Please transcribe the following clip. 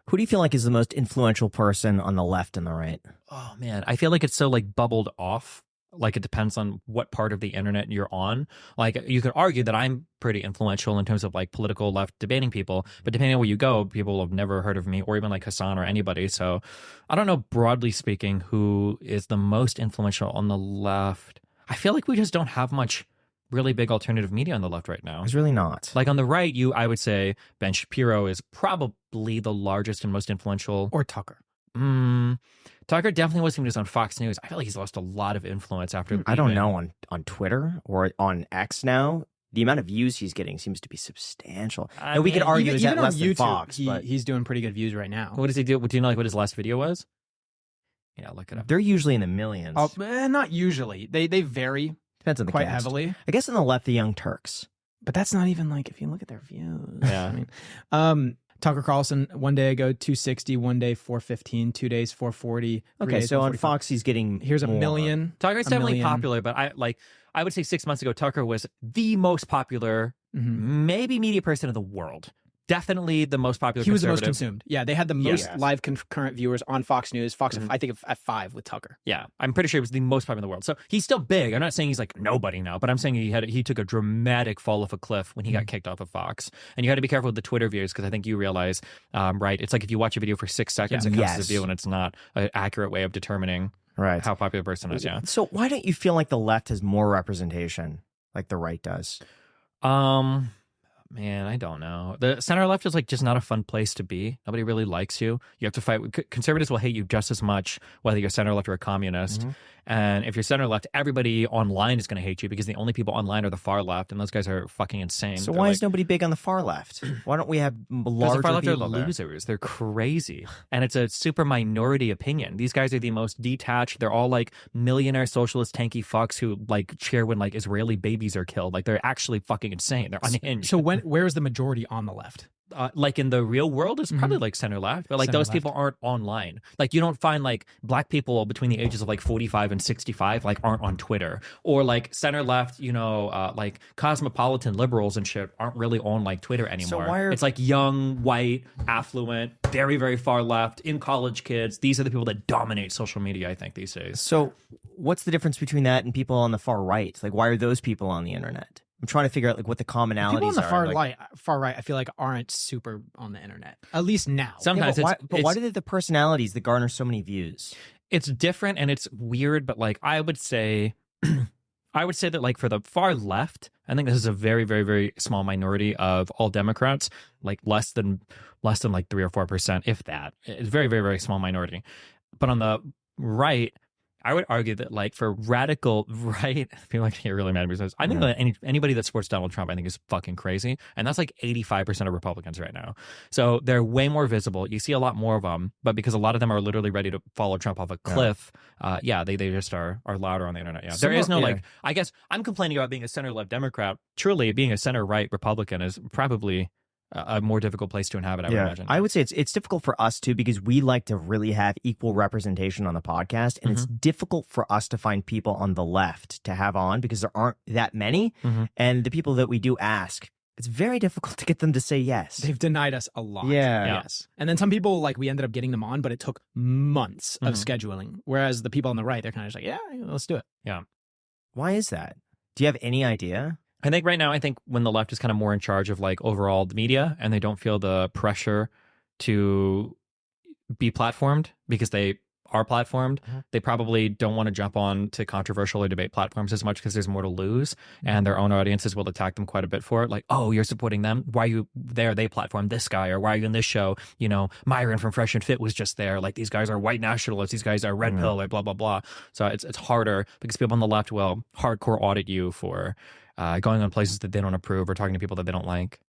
Who do you feel like is the most influential person on the left and the right? Oh man, I feel like it's so like bubbled off. Like it depends on what part of the internet you're on. Like you could argue that I'm pretty influential in terms of like political left debating people, but depending on where you go, people have never heard of me or even like Hassan or anybody. So I don't know, broadly speaking, who is the most influential on the left. I feel like we just don't have much really big alternative media on the left right now. It's really not. Like on the right, I would say Ben Shapiro is probably the largest and most influential. Or Tucker. Tucker definitely was when he was on Fox News. I feel like he's lost a lot of influence after leaving. I don't know on Twitter or on X now. The amount of views he's getting seems to be substantial. And we could argue is that less than Fox, but he's doing pretty good views right now. What does he do? Do you know like what his last video was? Yeah, look it up. They're usually in the millions. Oh, not usually. They vary. Depends on the quite cast. heavily. I guess on the left, the Young Turks. But that's not even like if you look at their views. Yeah. I mean, Tucker Carlson, one day ago 260, one day 415, 2 days 440. Okay, so on Fox he's getting here's a million. Tucker's definitely popular, but I would say 6 months ago Tucker was the most popular, maybe media person in the world. Definitely the most popular. He was the most consumed. Yeah, they had the most live concurrent viewers on Fox News. Fox, I think, at 5 with Tucker. Yeah, I'm pretty sure he was the most popular in the world. So he's still big. I'm not saying he's like nobody now, but I'm saying he took a dramatic fall off a cliff when he got kicked off of Fox. And you got to be careful with the Twitter views because I think you realize, right? It's like if you watch a video for 6 seconds, it comes to the view, and it's not an accurate way of determining how popular a person is. Yeah. So why don't you feel like the left has more representation, like the right does? Man, I don't know. The center left is like just not a fun place to be. Nobody really likes you. You have to fight. Conservatives will hate you just as much whether you're center left or a communist. And if you're center left, everybody online is going to hate you because the only people online are the far left, and those guys are fucking insane. So why is nobody big on the far left? Why don't we have larger the far left people are losers. They're crazy, and it's a super minority opinion. These guys are the most detached. They're all like millionaire socialist tanky fucks who like cheer when like Israeli babies are killed. Like they're actually fucking insane. They're unhinged. So where is the majority on the left? Like in the real world, it's probably like center left, but like those people aren't online. Like you don't find like black people between the ages of like 45 and 65 like aren't on Twitter, or like center left, like cosmopolitan liberals and shit aren't really on like Twitter anymore. So it's like young, white, affluent, very, very far left, in college kids. These are the people that dominate social media, I think, these days. So what's the difference between that and people on the far right? Like, why are those people on the internet? I'm trying to figure out like what the commonalities are. People on the far right, I feel like aren't super on the internet, at least now. Sometimes, but why do they the personalities that garner so many views? It's different and it's weird, but like I would say that like for the far left, I think this is a very, very, very small minority of all Democrats, like less than like 3 or 4%, if that. It's very, very, very small minority. But on the right, I would argue that, like, for radical right, people like to get really mad because I think that anybody that supports Donald Trump, I think, is fucking crazy. And that's like 85% of Republicans right now. So they're way more visible. You see a lot more of them, but because a lot of them are literally ready to follow Trump off a cliff, they just are louder on the internet. Yeah. There is no, like, I guess I'm complaining about being a center-left Democrat. Truly, being a center-right Republican is probably a more difficult place to inhabit, I would imagine. I would say it's difficult for us too because we like to really have equal representation on the podcast, and it's difficult for us to find people on the left to have on because there aren't that many, and the people that we do ask, it's very difficult to get them to say yes. They've denied us a lot. Yeah. Yes. And then some people, like, we ended up getting them on, but it took months of scheduling, whereas the people on the right, they're kind of just like, yeah, let's do it. Yeah. Why is that? Do you have any idea? I think right now, when the left is kind of more in charge of like overall the media and they don't feel the pressure to be platformed because they are platformed, they probably don't want to jump on to controversial or debate platforms as much because there's more to lose, and their own audiences will attack them quite a bit for it. Like, oh, you're supporting them. Why are you there? They platformed this guy, or why are you in this show? Myron from Fresh and Fit was just there. Like, these guys are white nationalists. These guys are red pill, like blah, blah, blah. So it's harder because people on the left will hardcore audit you for going on places that they don't approve or talking to people that they don't like.